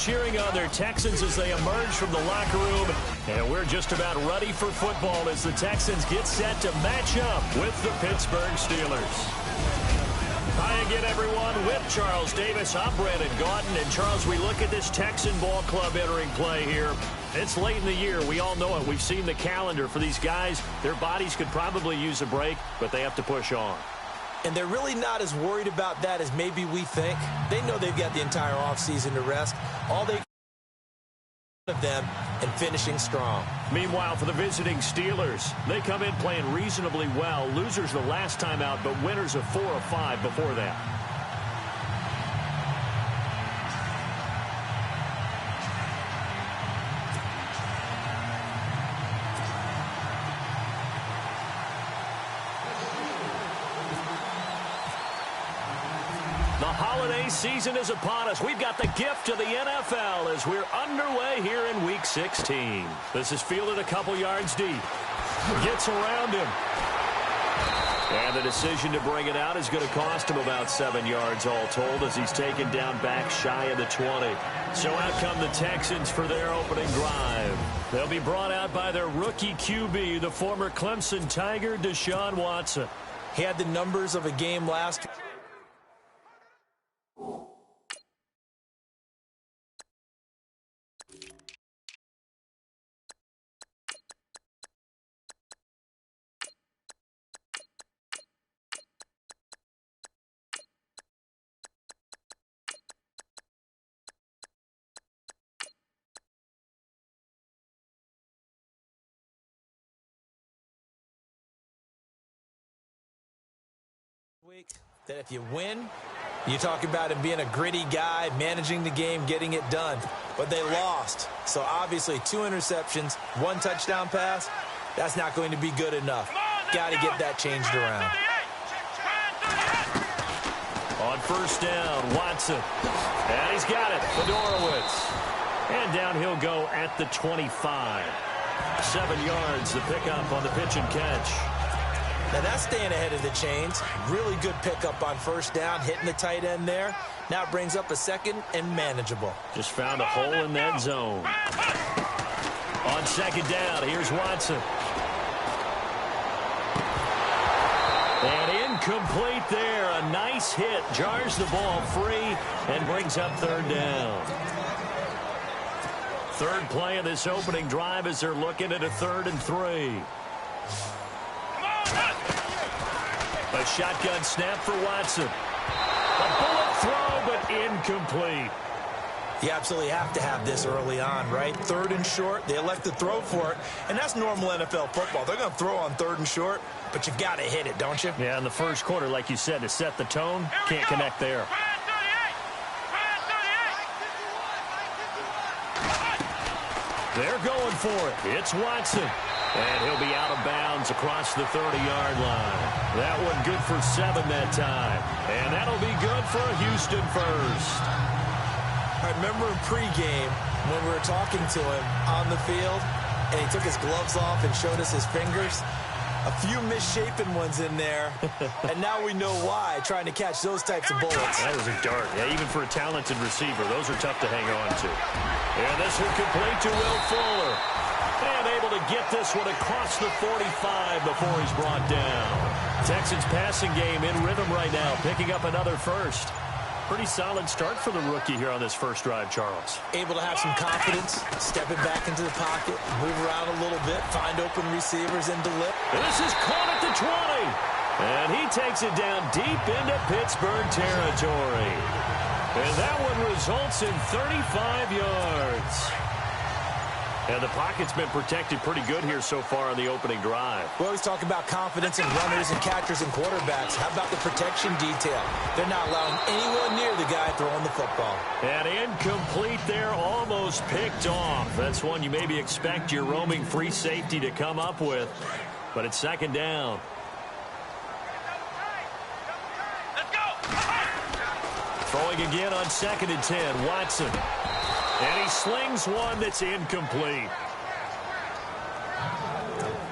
cheering on their Texans as they emerge from the locker room. And we're just about ready for football as the Texans get set to match up with the Pittsburgh Steelers. Hi again, everyone. With Charles Davis, I'm Brandon Gaudin. And, Charles, we look at this Texan ball club entering play here. It's late in the year. We all know it. We've seen the calendar for these guys. Their bodies could probably use a break, but they have to push on. And they're really not as worried about that as maybe we think. They know they've got the entire offseason to rest. All they of them and finishing strong. Meanwhile, for the visiting Steelers, they come in playing reasonably well. Losers the last time out, but winners of 4 of 5 before that. The holiday season is upon us. We've got the gift of the NFL as we're underway here in Week 16. This is fielded a couple yards deep. Gets around him. And the decision to bring it out is going to cost him about 7 yards all told as he's taken down back shy of the 20. So out come the Texans for their opening drive. They'll be brought out by their rookie QB, the former Clemson Tiger, Deshaun Watson. He had the numbers of a game last week. That if you win, you talk about him being a gritty guy, managing the game, getting it done. But they lost. So obviously 2 interceptions, 1 touchdown pass, that's not going to be good enough. Got to get that changed around. On first down, Watson. And he's got it, Fedorowicz. And down he'll go at the 25. 7 yards, the pickup on the pitch and catch. Now that's staying ahead of the chains. Really good pickup on first down, hitting the tight end there. Now it brings up a second and manageable. Just found a hole in that zone. On second down, here's Watson. And incomplete there. A nice hit. Jars the ball free and brings up third down. Third play of this opening drive as they're looking at a 3rd and 3. A shotgun snap for Watson. A bullet throw, but incomplete. You absolutely have to have this early on, right? 3rd and short, they elect to throw for it, and that's normal NFL football. They're going to throw on 3rd and short, but you've got to hit it, don't you? Yeah, in the first quarter, like you said, to set the tone, can't connect there. They're going for it. It's Watson. And he'll be out of bounds across the 30-yard line. That one good for 7 that time. And that'll be good for a Houston first. I remember in pregame when we were talking to him on the field, and he took his gloves off and showed us his fingers. A few misshapen ones in there, and now we know why, trying to catch those types of bullets. That was a dart. Yeah, even for a talented receiver, those are tough to hang on to. And this will complete to Will Fuller. And able to get this one across the 45 before he's brought down. Texans passing game in rhythm right now, picking up another first. Pretty solid start for the rookie here on this first drive, Charles. Able to have some confidence, stepping back into the pocket, move around a little bit, find open receivers, and deliver. This is caught at the 20. And he takes it down deep into Pittsburgh territory. And that one results in 35 yards. And the pocket's been protected pretty good here so far on the opening drive. We always talk about confidence in runners and catchers and quarterbacks. How about the protection detail? They're not allowing anyone near the guy throwing the football. And incomplete there, almost picked off. That's one you maybe expect your roaming free safety to come up with. But it's second down. Throwing again on 2nd and 10, Watson. And he slings one that's incomplete.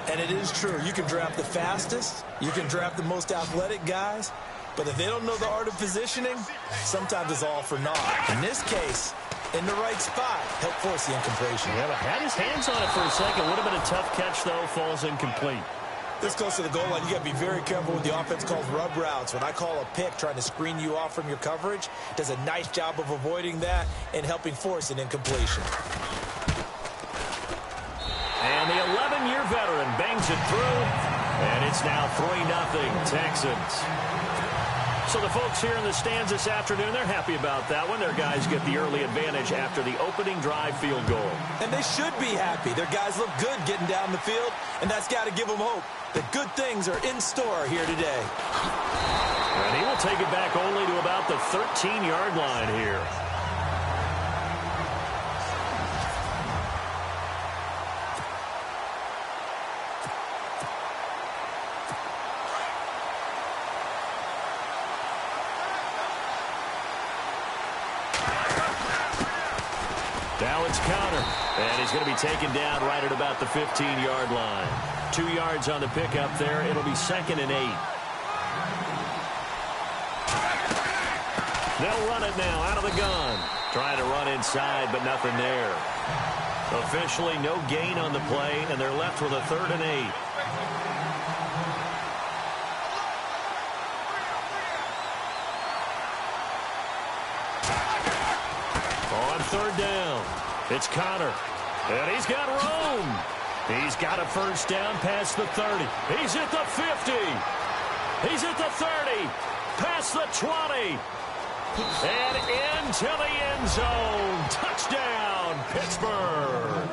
And it is true. You can draft the fastest. You can draft the most athletic guys. But if they don't know the art of positioning, sometimes it's all for naught. In this case, in the right spot. Help force the incompletion. Yeah, but had his hands on it for a second. Would have been a tough catch, though. Falls incomplete. This close to the goal line, you got to be very careful with the offense calls rub routes. When I call a pick trying to screen you off from your coverage, does a nice job of avoiding that and helping force an incompletion. And the 11-year veteran bangs it through, and it's now 3-0 Texans. So the folks here in the stands this afternoon, they're happy about that one. Their guys get the early advantage after the opening drive field goal. And they should be happy. Their guys look good getting down the field, and that's got to give them hope that good things are in store here today. And he will take it back only to about the 13-yard line here. Now it's Connor, and he's going to be taken down right at about the 15-yard line. 2 yards on the pickup there. It'll be 2nd and 8. They'll run it now out of the gun. Trying to run inside, but nothing there. Officially no gain on the play, and they're left with a 3rd and 8. On 3rd down, it's Connor, and he's got room. He's got a 1st down past the 30. He's at the 50. He's at the 30, past the 20, and into the end zone. Touchdown, Pittsburgh.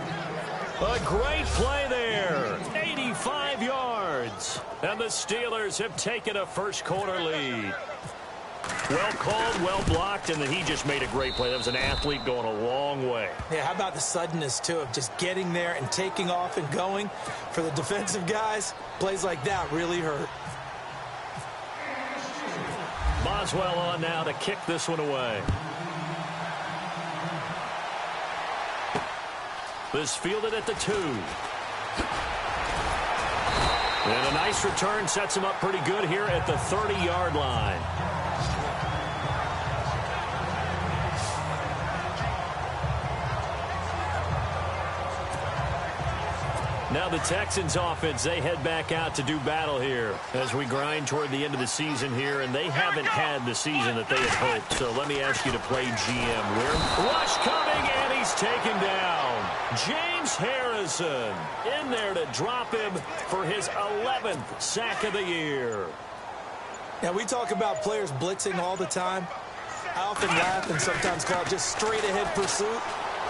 A great play there, 85 yards, and the Steelers have taken a first-quarter lead. Well called, well blocked, and then he just made a great play. That was an athlete going a long way. Yeah, how about the suddenness, too, of just getting there and taking off and going? For the defensive guys, plays like that really hurt. Boswell on now to kick this one away. This fielded at the 2. And a nice return sets him up pretty good here at the 30-yard line. Now the Texans offense, they head back out to do battle here as we grind toward the end of the season here, and they haven't had the season that they had hoped. So let me ask you to play GM. Rush coming, and he's taken down. James Harrison in there to drop him for his 11th sack of the year. Now, we talk about players blitzing all the time. I often laugh and sometimes call it just straight-ahead pursuit.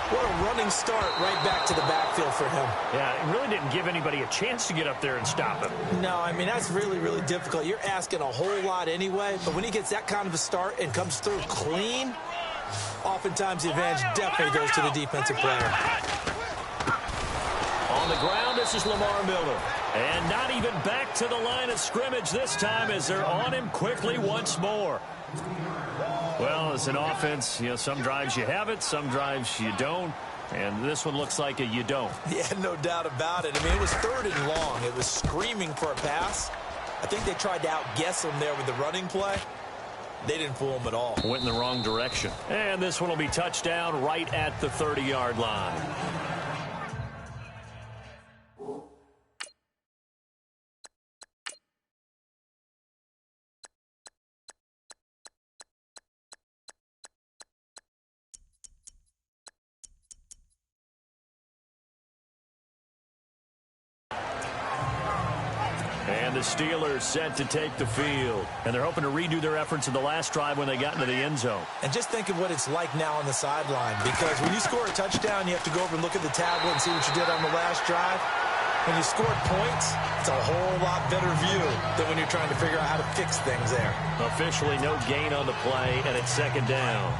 What a running start right back to the backfield for him. Yeah, it really didn't give anybody a chance to get up there and stop him. No, I mean, that's really, really difficult. You're asking a whole lot anyway, but when he gets that kind of a start and comes through clean, oftentimes the advantage definitely goes to the defensive player. On the ground, this is Lamar Miller. And not even back to the line of scrimmage this time as they're on him quickly once more. Well, as an offense, you know, some drives you have it, some drives you don't. And this one looks like a you don't. Yeah, no doubt about it. I mean, it was 3rd and long. It was screaming for a pass. I think they tried to outguess him there with the running play. They didn't fool him at all. Went in the wrong direction. And this one will be touchdown right at the 30-yard line. And the Steelers set to take the field. And they're hoping to redo their efforts in the last drive when they got into the end zone. And just think of what it's like now on the sideline. Because when you score a touchdown, you have to go over and look at the tablet and see what you did on the last drive. When you scored points, it's a whole lot better view than when you're trying to figure out how to fix things there. Officially no gain on the play, and it's 2nd down.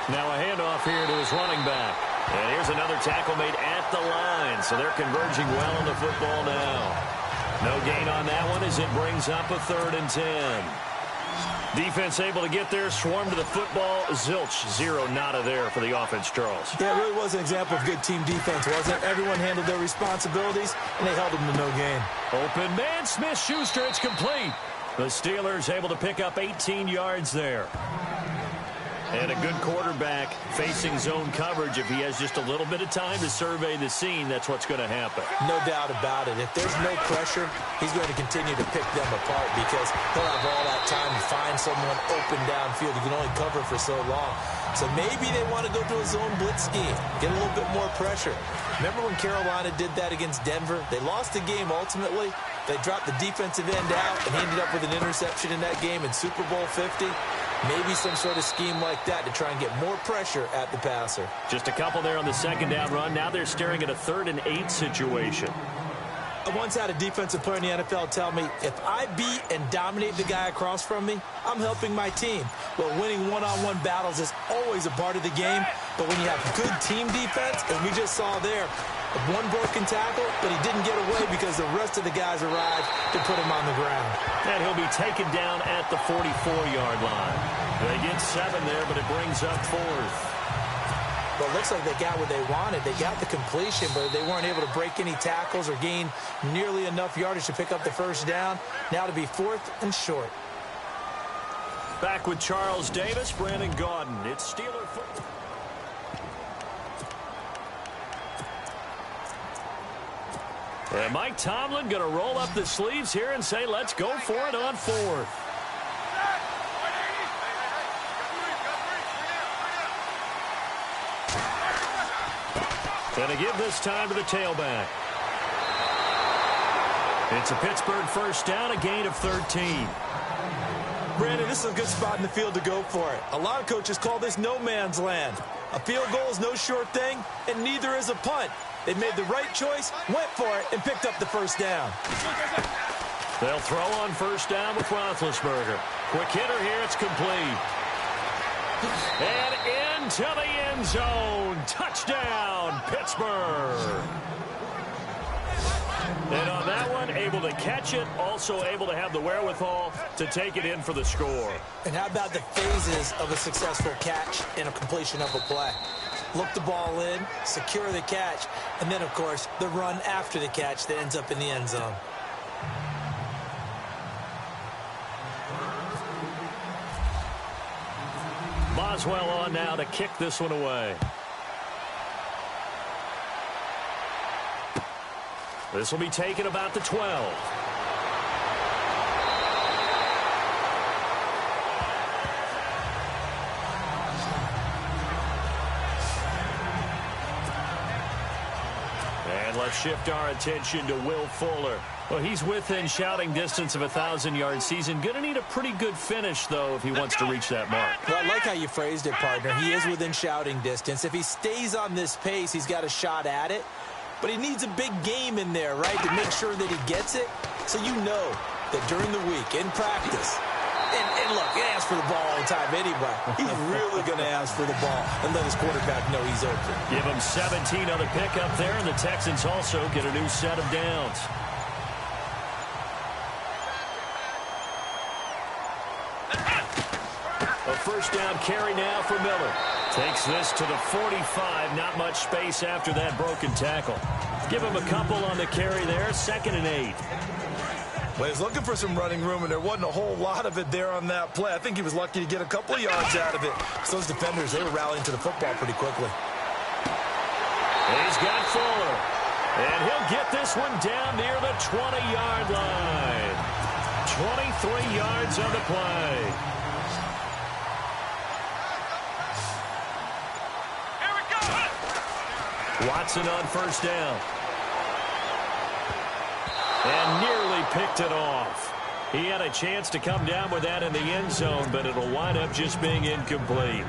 Now a handoff here to his running back. And here's another tackle made at the line. So they're converging well on the football now. No gain on that one as it brings up a 3rd and 10. Defense able to get there, swarm to the football. Zilch, zero nada there for the offense, Charles. Yeah, it really was an example of good team defense, wasn't it? Everyone handled their responsibilities, and they held them to no gain. Open man, Smith-Schuster, it's complete. The Steelers able to pick up 18 yards there. And a good quarterback facing zone coverage. If he has just a little bit of time to survey the scene, that's what's going to happen. No doubt about it. If there's no pressure, he's going to continue to pick them apart because he'll have all that time to find someone open downfield. He can only cover for so long. So maybe they want to go to a zone blitz scheme, get a little bit more pressure. Remember when Carolina did that against Denver? They lost the game ultimately. They dropped the defensive end out, and he ended up with an interception in that game in Super Bowl 50. Maybe some sort of scheme like that to try and get more pressure at the passer. Just a couple there on the second down run. Now they're staring at a 3rd and 8 situation. I once had a defensive player in the NFL tell me, if I beat and dominate the guy across from me, I'm helping my team. Well, winning one-on-one battles is always a part of the game, but when you have good team defense, as we just saw there, one broken tackle, but he didn't get away because the rest of the guys arrived to put him on the ground. And he'll be taken down at the 44-yard line. They get 7 there, but it brings up 4th. Well, it looks like they got what they wanted. They got the completion, but they weren't able to break any tackles or gain nearly enough yardage to pick up the first down. Now to be 4th and short. Back with Charles Davis, Brandon Gaudin. It's Steeler football. And Mike Tomlin going to roll up the sleeves here and say, let's go for it on 4th. And to give this time to the tailback. It's a Pittsburgh first down, a gain of 13. Brandon, this is a good spot in the field to go for it. A lot of coaches call this no man's land. A field goal is no sure thing, and neither is a punt. They made the right choice, went for it, and picked up the first down. They'll throw on first down with Roethlisberger. Quick hitter here, it's complete. And into the end zone. Touchdown, Pittsburgh. And on that one, able to catch it, also able to have the wherewithal to take it in for the score. And how about the phases of a successful catch and a completion of a play? Look the ball in, secure the catch, and then, of course, the run after the catch that ends up in the end zone. Boswell on now to kick this one away. This will be taken about the 12. And let's shift our attention to Will Fuller. Well, he's within shouting distance of a 1,000-yard season. Going to need a pretty good finish, though, if he wants to reach that mark. Well, I like how you phrased it, partner. He is within shouting distance. If he stays on this pace, he's got a shot at it. But he needs a big game in there, right, to make sure that he gets it. So you know that during the week, in practice, and look, he asks for the ball all the time anyway. He's really going to ask for the ball and let his quarterback know he's open. Give him 17 on the pickup there, and the Texans also get a new set of downs. A first down carry now for Miller. Takes this to the 45. Not much space after that broken tackle. Give him a couple on the carry there. 2nd and 8. Well, he's looking for some running room, and there wasn't a whole lot of it there on that play. I think he was lucky to get a couple of yards out of it. So those defenders, they were rallying to the football pretty quickly. He's got Fuller. And he'll get this one down near the 20-yard line. 23 yards on the play. Watson on first down. And nearly picked it off. He had a chance to come down with that in the end zone, but it'll wind up just being incomplete.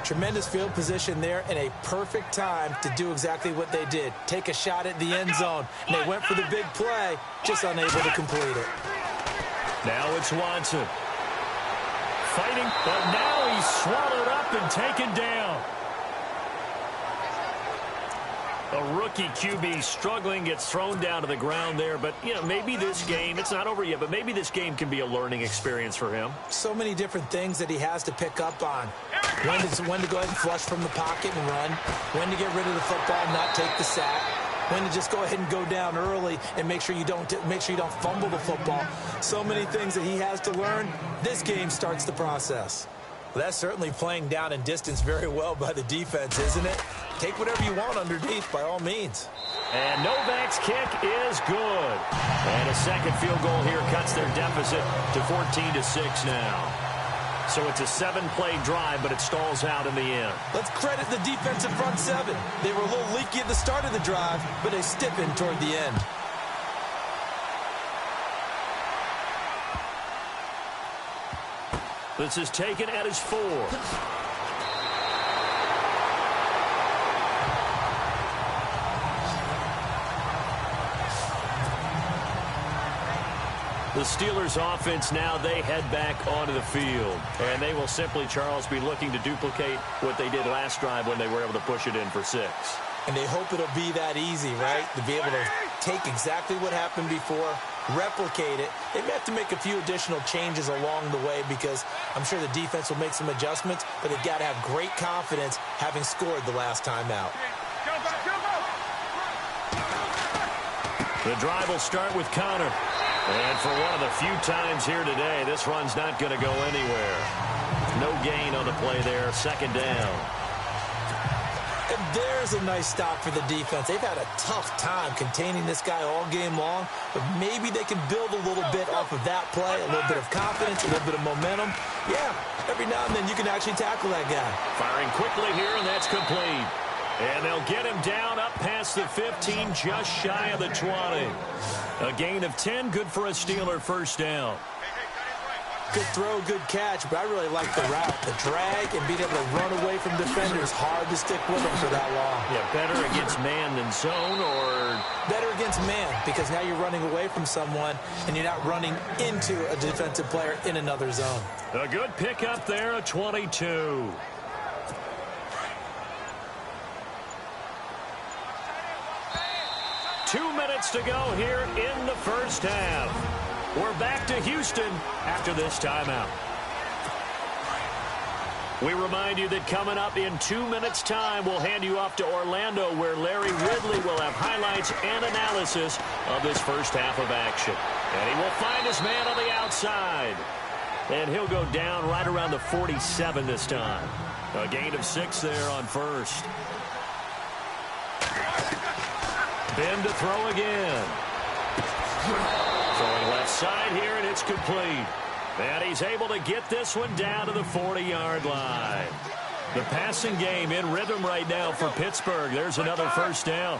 Tremendous field position there and a perfect time to do exactly what they did. Take a shot at the end zone. And they went for the big play, just unable to complete it. Now it's Watson. Fighting, but now he's swallowed up and taken down. A rookie QB struggling, gets thrown down to the ground there. But, you know, maybe this game, it's not over yet, but maybe this game can be a learning experience for him. So many different things that he has to pick up on. When to go ahead and flush from the pocket and run. When to get rid of the football and not take the sack. When to just go ahead and go down early and make sure you don't fumble the football. So many things that he has to learn. This game starts the process. Well, that's certainly playing down and distance very well by the defense, isn't it? Take whatever you want underneath, by all means. And Novak's kick is good. And a second field goal here cuts their deficit to 14-6 now. So it's a 7-play drive, but it stalls out in the end. Let's credit the defensive front seven. They were a little leaky at the start of the drive, but they stiffened toward the end. This is taken at his 4. The Steelers offense now, they head back onto the field. And they will simply, Charles, be looking to duplicate what they did last drive when they were able to push it in for 6. And they hope it'll be that easy, right? To be able to take exactly what happened before, replicate it. They may have to make a few additional changes along the way because I'm sure the defense will make some adjustments, but they've got to have great confidence having scored the last time out. The drive will start with Connor. And for one of the few times here today, this run's not going to go anywhere. No gain on the play there, second down. And there's a nice stop for the defense. They've had a tough time containing this guy all game long, but maybe they can build a little bit off of that play, a little bit of confidence, a little bit of momentum. Yeah, every now and then you can actually tackle that guy. Firing quickly here, and that's complete. And they'll get him down up past the 15, just shy of the 20. A gain of 10, good for a Steeler first down. Good throw, good catch, but I really like the route, the drag, and being able to run away from defenders. Hard to stick with them for that long. Yeah, better against man than zone, or? Better against man, because now you're running away from someone, and you're not running into a defensive player in another zone. A good pickup there, a 22. Two minutes to go here in the first half. We're back to Houston after this timeout. We remind you that coming up in 2 minutes' time, we'll hand you off to Orlando, where Larry Ridley will have highlights and analysis of this first half of action. And he will find his man on the outside. And he'll go down right around the 47 this time. A gain of 6 there on first. Ben to throw again. Throwing left side here, and it's complete. And he's able to get this one down to the 40-yard line. The passing game in rhythm right now for Pittsburgh. There's another first down.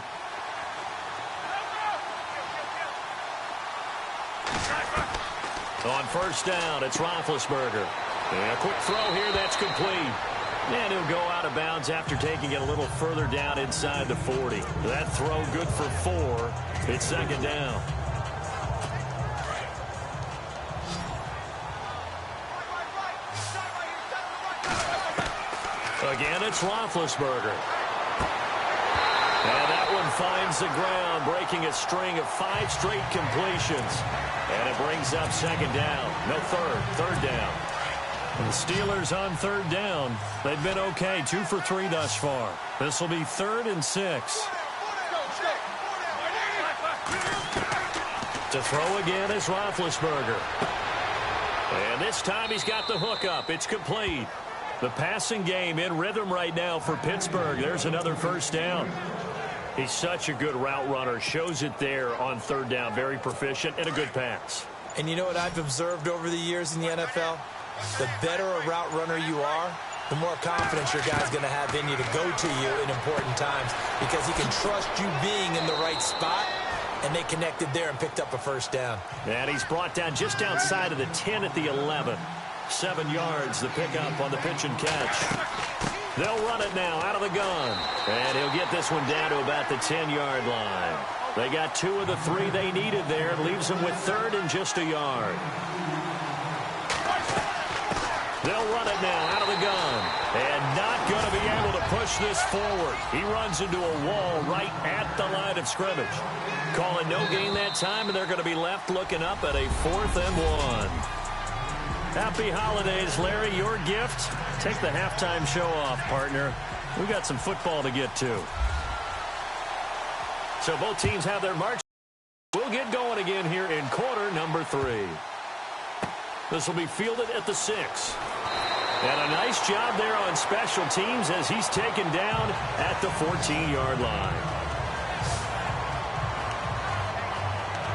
On first down, it's Roethlisberger. And a quick throw here, that's complete. And he'll go out of bounds after taking it a little further down inside the 40. That throw good for 4. It's second down. Again, it's Roethlisberger. And that one finds the ground, breaking a string of 5 straight completions. And it brings up second down. No, third down. And the Steelers on third down. They've been okay, 2 for 3 thus far. This will be 3rd and 6. To throw again is Roethlisberger. And this time he's got the hook up. It's complete. The passing game in rhythm right now for Pittsburgh. There's another first down. He's such a good route runner. Shows it there on third down. Very proficient and a good pass. And you know what I've observed over the years in the NFL? The better a route runner you are, the more confidence your guy's going to have in you to go to you in important times, because he can trust you being in the right spot, and they connected there and picked up a first down. And he's brought down just outside of the 10 at the 11. 7 yards, the pickup on the pitch and catch. They'll run it now out of the gun. And he'll get this one down to about the 10-yard line. They got 2 of the 3 they needed there. Leaves them with 3rd and just a yard. They'll run it now out of the gun. And not going to be able to push push this forward. He runs into a wall right at the line of scrimmage. Calling no gain that time, and they're going to be left looking up at a 4th and 1. Happy holidays, Larry. Your gift? Take the halftime show off, partner. We got some football to get to. So both teams have their march. We'll get going again here in quarter number 3. This will be fielded at the 6. And a nice job there on special teams as he's taken down at the 14-yard line.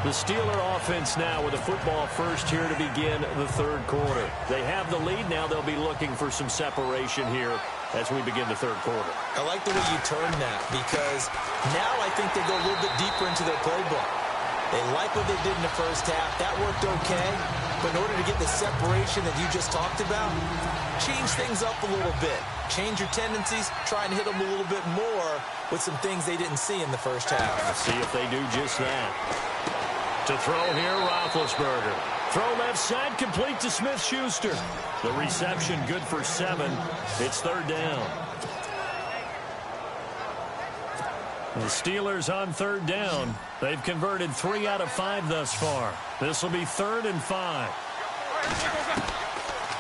The Steeler offense now with a football first here to begin the 3rd quarter. They have the lead. Now they'll be looking for some separation here as we begin the 3rd quarter. I like the way you turn that because now I think they go a little bit deeper into their playbook. They like what they did in the first half. That worked okay. But in order to get the separation that you just talked about, change things up a little bit. Change your tendencies. Try and hit them a little bit more with some things they didn't see in the first half. Let's see if they do just that. To throw here, Roethlisberger. Throw left side, complete to Smith-Schuster. The reception good for 7. It's 3rd down. The Steelers on 3rd down. They've converted 3 out of 5 thus far. This will be 3rd and 5.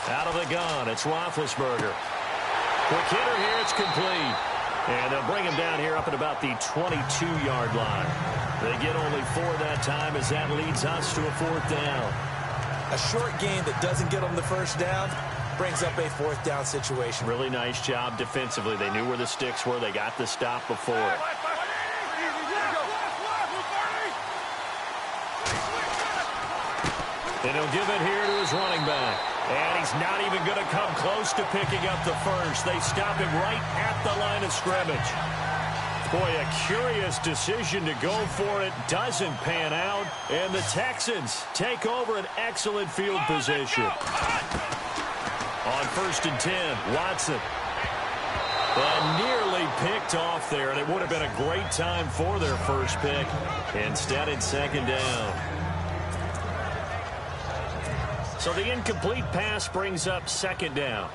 Out of the gun, it's Roethlisberger. Quick hitter here, it's complete. And they'll bring him down here up at about the 22-yard line. They get only 4 that time as that leads us to a 4th down. A short game that doesn't get them the first down brings up a 4th down situation. Really nice job defensively. They knew where the sticks were. They got the stop before it. And he'll give it here to his running back. And he's not even going to come close to picking up the first. They stop him right at the line of scrimmage. Boy, a curious decision to go for it. Doesn't pan out. And the Texans take over an excellent field position. On 1st and 10, Watson. And nearly picked off there. And it would have been a great time for their first pick. Instead, it's 2nd down. So the incomplete pass brings up 2nd down.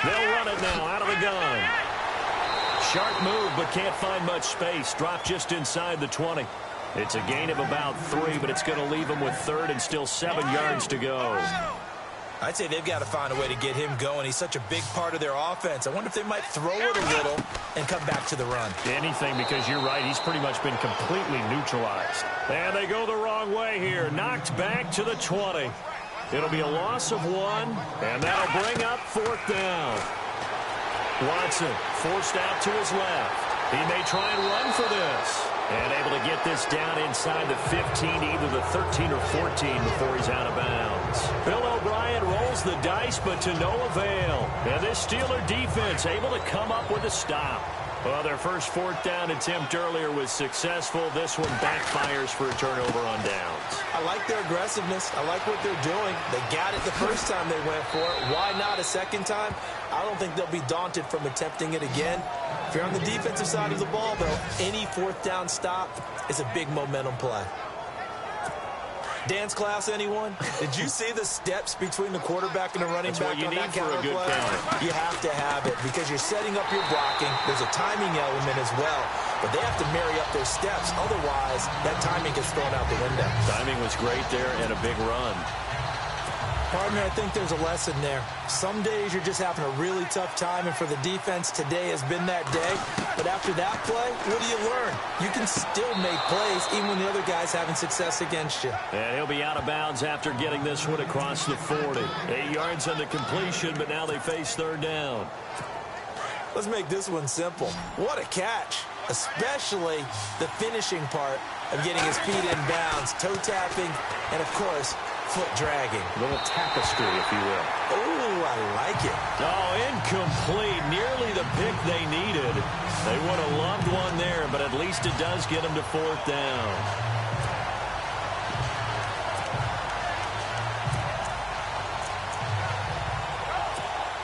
They'll run it now out of the gun. Sharp move, but can't find much space. Dropped just inside the 20. It's a gain of about 3, but it's going to leave them with 3rd and still 7 yards to go. I'd say they've got to find a way to get him going. He's such a big part of their offense. I wonder if they might throw it a little and come back to the run. Anything, because you're right. He's pretty much been completely neutralized. And they go the wrong way here. Knocked back to the 20. It'll be a loss of 1, and that'll bring up 4th down. Watson forced out to his left. He may try and run for this. And able to get this down inside the 15, either the 13 or 14 before he's out of bounds. Bill O'Brien rolls the dice, but to no avail. And this Steeler defense able to come up with a stop. Well, their first 4th down attempt earlier was successful. This one backfires for a turnover on downs. I like their aggressiveness. I like what they're doing. They got it the first time they went for it. Why not a second time? I don't think they'll be daunted from attempting it again. If you're on the defensive side of the ball, though, any 4th down stop is a big momentum play. Dance class, anyone? Did you see the steps between the quarterback and the running back on that counter play? You have to have it because you're setting up your blocking. There's a timing element as well, but they have to marry up their steps. Otherwise, that timing gets thrown out the window. Timing was great there and a big run. Partner, I think there's a lesson there. Some days you're just having a really tough time, and for the defense, today has been that day. But after that play, what do you learn? You can still make plays even when the other guy's having success against you. And he'll be out of bounds after getting this one across the 40. 8 yards on the completion, but now they face 3rd down. Let's make this one simple. What a catch, especially the finishing part of getting his feet in bounds, toe tapping, and, of course, foot dragging. A little tapestry, if you will. Oh, I like it. Oh, incomplete. Nearly the pick they needed. They would have loved one there, but at least it does get them to 4th down.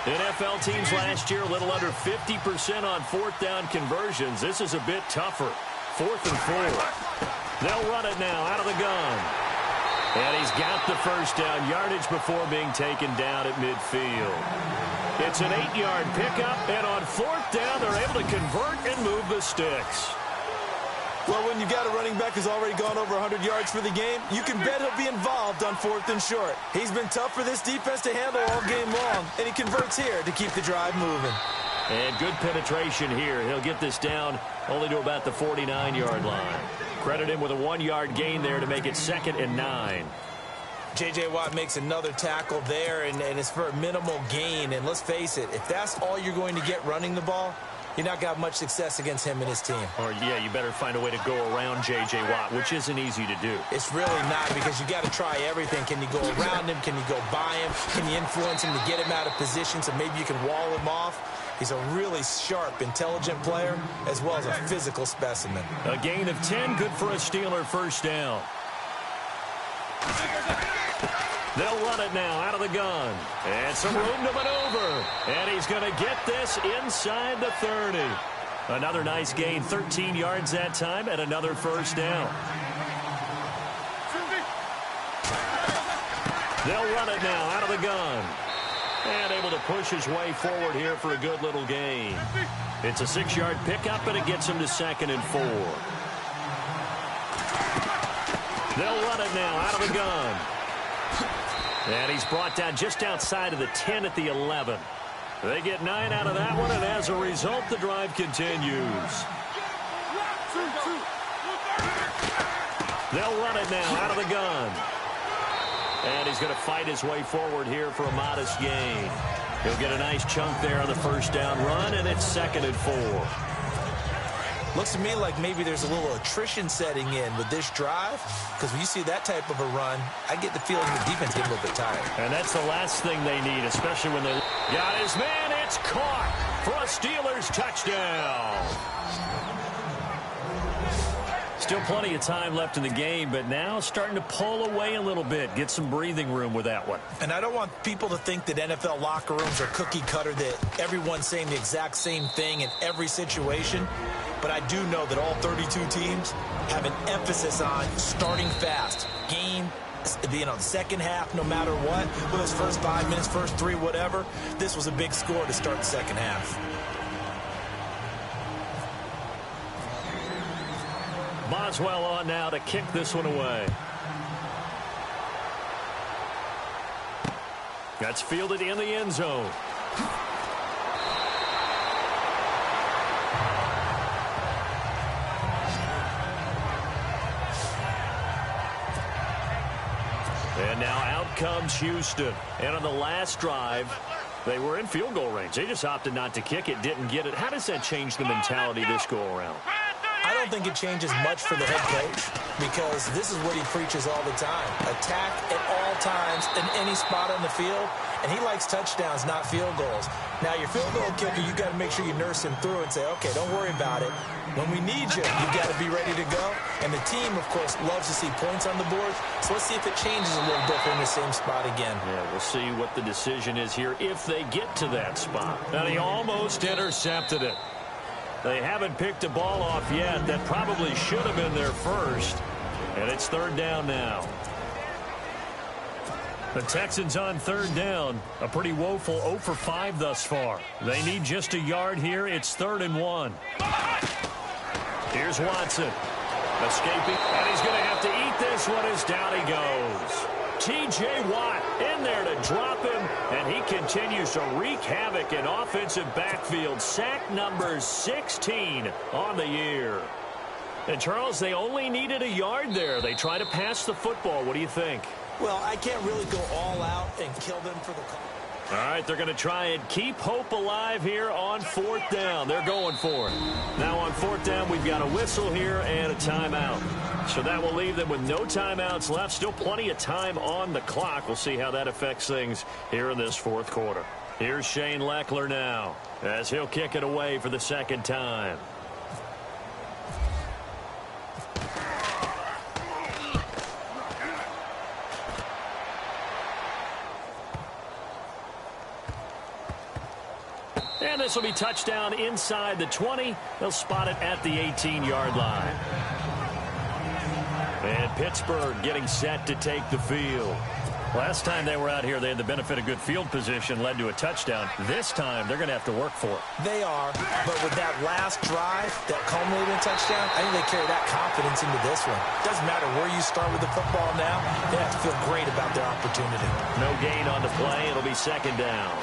NFL teams last year a little under 50% on 4th down conversions. This is a bit tougher. 4th and 4. They'll run it now out of the gun. And he's got the first down yardage before being taken down at midfield. It's an 8-yard pickup, and on 4th down, they're able to convert and move the sticks. Well, when you've got a running back who's already gone over 100 yards for the game, you can bet he'll be involved on 4th and short. He's been tough for this defense to handle all game long, and he converts here to keep the drive moving. And good penetration here. He'll get this down only to about the 49-yard line. Credit him with a 1-yard gain there to make it 2nd and 9. J.J. Watt makes another tackle there, and it's for a minimal gain. And let's face it, if that's all you're going to get running the ball, you're not going to have much success against him and his team. Or, yeah, you better find a way to go around J.J. Watt, which isn't easy to do. It's really not, because you got to try everything. Can you go around him? Can you go by him? Can you influence him to get him out of position so maybe you can wall him off? He's a really sharp, intelligent player, as well as a physical specimen. A gain of 10, good for a Steeler first down. They'll run it now out of the gun. And some room to maneuver. And he's going to get this inside the 30. Another nice gain, 13 yards that time, and another first down. They'll run it now out of the gun. And able to push his way forward here for a good little gain. It's a 6-yard pickup, and it gets him to 2nd and 4. They'll run it now out of the gun. And he's brought down just outside of the 10 at the 11. They get 9 out of that one, and as a result, the drive continues. They'll run it now out of the gun. And he's going to fight his way forward here for a modest gain. He'll get a nice chunk there on the first down run, and it's 2nd and 4. Looks to me like maybe there's a little attrition setting in with this drive, because when you see that type of a run, I get the feeling the defense gets a little bit tired. And that's the last thing they need, especially when they got his man. It's caught for a Steelers touchdown. Still plenty of time left in the game, but now starting to pull away a little bit. Get some breathing room with that one. And I don't want people to think that NFL locker rooms are cookie cutter, that everyone's saying the exact same thing in every situation. But I do know that all 32 teams have an emphasis on starting fast. Game, the second half, no matter what. Whether it's first 5 minutes, first 3, whatever. This was a big score to start the second half. Boswell on now to kick this one away. That's fielded in the end zone. And now out comes Houston. And on the last drive, they were in field goal range. They just opted not to kick it, didn't get it. How does that change the mentality this go around? I don't think it changes much for the head coach, because this is what he preaches all the time. Attack at all times in any spot on the field, and he likes touchdowns, not field goals. Now, your field goal kicker, you got to make sure you nurse him through and say, okay, don't worry about it. When we need you, you've got to be ready to go. And the team, of course, loves to see points on the board. So let's see if it changes a little bit in the same spot again. Yeah, we'll see what the decision is here if they get to that spot. And he almost intercepted it. They haven't picked a ball off yet. That probably should have been their first. And it's 3rd down now. The Texans on 3rd down. A pretty woeful 0 for 5 thus far. They need just a yard here. It's 3rd and 1. Here's Watson. Escaping. And he's going to have to eat this one as down he goes. T.J. Watt in there to drop him, and he continues to wreak havoc in offensive backfield. Sack number 16 on the year. And, Charles, they only needed a yard there. They try to pass the football. What do you think? Well, I can't really go all out and kill them for the call. All right, they're going to try and keep hope alive here on 4th down. They're going for it. Now on 4th down, we've got a whistle here and a timeout. So that will leave them with no timeouts left. Still plenty of time on the clock. We'll see how that affects things here in this 4th quarter. Here's Shane Leckler now as he'll kick it away for the 2nd time. And this will be touchdown inside the 20. They'll spot it at the 18-yard line. And Pittsburgh getting set to take the field. Last time they were out here, they had the benefit of good field position, led to a touchdown. This time, they're going to have to work for it. They are, but with that last drive that culminated in a touchdown, I think they carry that confidence into this one. Doesn't matter where you start with the football now, they have to feel great about their opportunity. No gain on the play. It'll be second down.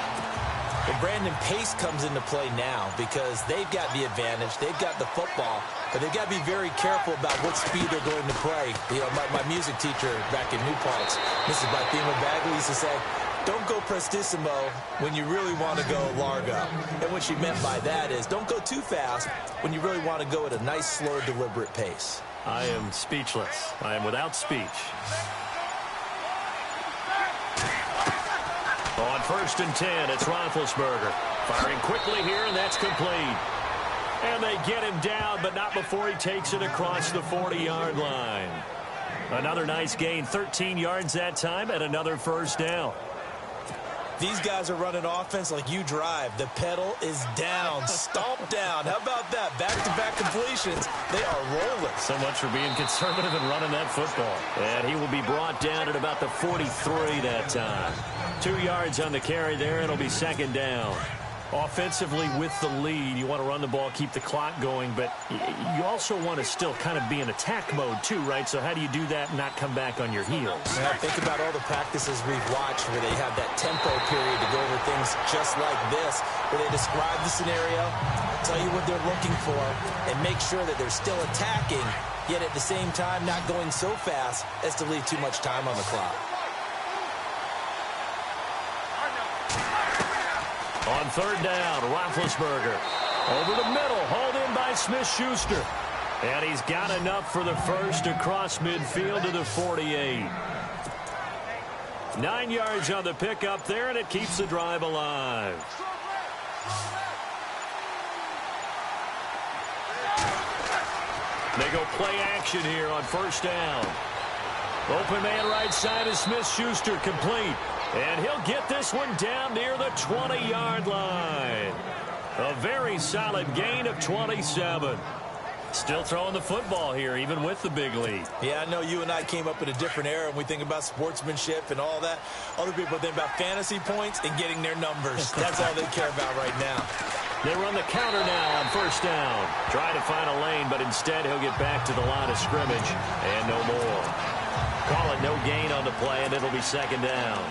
Well, Brandon, pace comes into play now because they've got the advantage. They've got the football, but they've got to be very careful about what speed they're going to play. You know, my music teacher back in New Paltz, Mrs. Bythema Bagley, used to say, don't go prestissimo when you really want to go largo. And what she meant by that is don't go too fast when you really want to go at a nice, slow, deliberate pace. I am speechless. I am without speech. On 1st and 10, it's Roethlisberger. Firing quickly here, and that's complete. And they get him down, but not before he takes it across the 40-yard line. Another nice gain, 13 yards that time, and another first down. These guys are running offense like you drive. The pedal is down, stomp down. How about that? Back-to-back completions. They are rolling. So much for being conservative and running that football. And he will be brought down at about the 43 that time. 2 yards on the carry there. It'll be second down. Offensively with the lead, you want to run the ball, keep the clock going, but you also want to still kind of be in attack mode too, right? So how do you do that and not come back on your heels? Yeah, think about all the practices we've watched where they have that tempo period to go over things just like this, where they describe the scenario, tell you what they're looking for, and make sure that they're still attacking, yet at the same time not going so fast as to leave too much time on the clock. On 3rd down, Roethlisberger over the middle, hauled in by Smith-Schuster. And he's got enough for the first across midfield to the 48. 9 yards on the pickup there, and it keeps the drive alive. They go play action here on 1st down. Open man right side is Smith-Schuster, complete. And he'll get this one down near the 20-yard line. A very solid gain of 27. Still throwing the football here, even with the big lead. Yeah, I know you and I came up in a different era, and we think about sportsmanship and all that. Other people think about fantasy points and getting their numbers. That's all they care about right now. They run the counter now on 1st down. Try to find a lane, but instead he'll get back to the line of scrimmage and no more. Call it no gain on the play, and it'll be second down.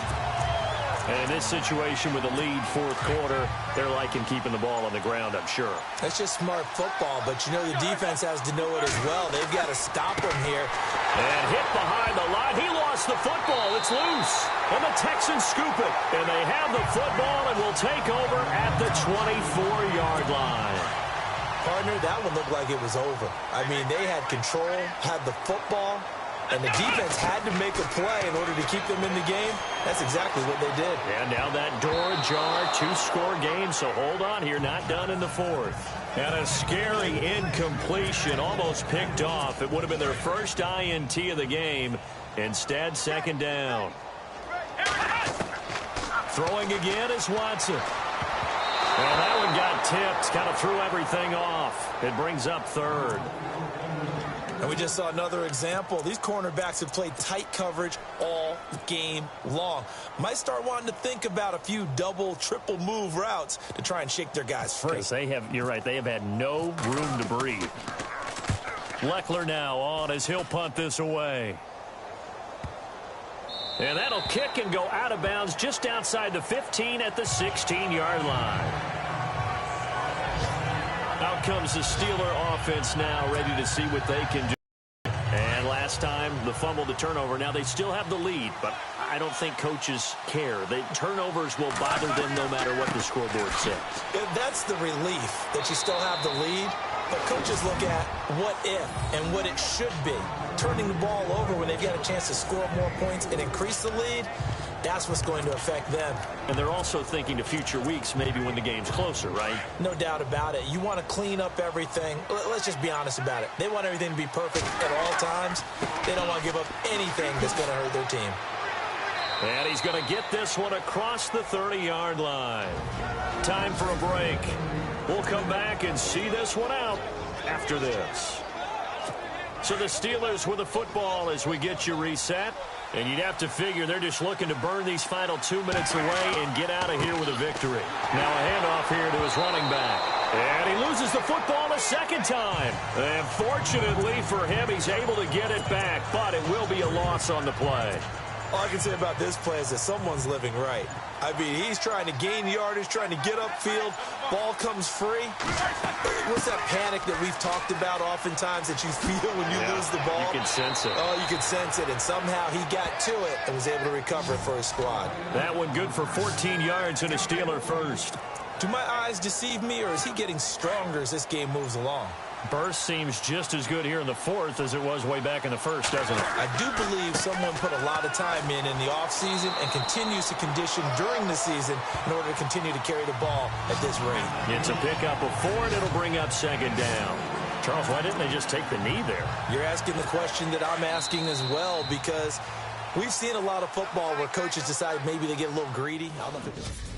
And in this situation with a lead 4th quarter, they're liking keeping the ball on the ground, I'm sure. That's just smart football, but you know the defense has to know it as well. They've got to stop him here. And hit behind the line. He lost the football. It's loose. And the Texans scoop it. And they have the football and will take over at the 24-yard line. Partner, that one looked like it was over. I mean, they had control, had the football, and the defense had to make a play in order to keep them in the game. That's exactly what they did. And now that door ajar, 2-score game, so hold on here, not done in the 4th. And a scary incompletion, almost picked off. It would have been their first INT of the game. Instead, second down. Throwing again is Watson. And that one got tipped, kind of threw everything off. It brings up 3rd. And we just saw another example. These cornerbacks have played tight coverage all game long. Might start wanting to think about a few double, triple move routes to try and shake their guys free. Because they have, you're right, they have had no room to breathe. Leckler now on as he'll punt this away. And that'll kick and go out of bounds just outside the 15 at the 16-yard line. Out comes the Steeler offense now, ready to see what they can do. And last time, the fumble, the turnover. Now they still have the lead, but I don't think coaches care. Turnovers will bother them no matter what the scoreboard says. That's the relief that you still have the lead. But coaches look at what if and what it should be. Turning the ball over when they've got a chance to score more points and increase the lead, that's what's going to affect them. And they're also thinking to future weeks, maybe when the game's closer, right? No doubt about it. You want to clean up everything. Let's just be honest about it. They want everything to be perfect at all times. They don't want to give up anything that's going to hurt their team. And he's going to get this one across the 30-yard line. Time for a break. We'll come back and see this one out after this. So the Steelers with the football as we get you reset. And you'd have to figure they're just looking to burn these final 2 minutes away and get out of here with a victory. Now a handoff here to his running back. And he loses the football a second time. And fortunately for him, he's able to get it back, but it will be a loss on the play. All I can say about this play is that someone's living right. I mean, he's trying to gain yardage, trying to get upfield. Ball comes free. What's that panic that we've talked about oftentimes that you feel when you lose the ball? You can sense it. Oh, you can sense it. And somehow he got to it and was able to recover for his squad. That one good for 14 yards and a Steeler first. Do my eyes deceive me, or is he getting stronger as this game moves along? Burst seems just as good here in the fourth as it was way back in the first, doesn't it? I do believe someone put a lot of time in the offseason and continues to condition during the season in order to continue to carry the ball at this rate. It's a pickup of 4, and it'll bring up second down. Charles, why didn't they just take the knee there? You're asking the question that I'm asking as well, because we've seen a lot of football where coaches decide maybe they get a little greedy. I don't know if